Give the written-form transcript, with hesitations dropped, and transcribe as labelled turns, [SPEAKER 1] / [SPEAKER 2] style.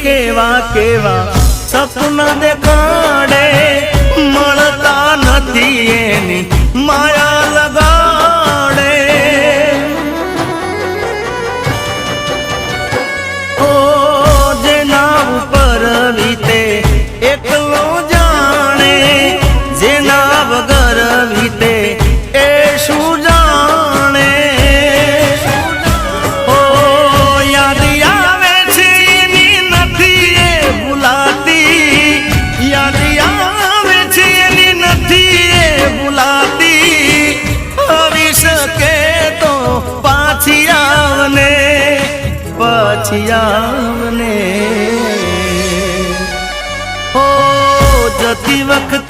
[SPEAKER 1] કેવા કેવા સપના દેખાડે મળતા નથી એની માયા લગાડે ઓ જેના ઉપર વીતે એકલો જાણે જેના વગર વીતે એ શું જાણે ઓ યાદ આવે છે એની નથી એ ભૂલાતી યાદ આવે છે એની નથી એ ભૂલાતી આવી શકે તો પાછી આવને ઓ જતી વખત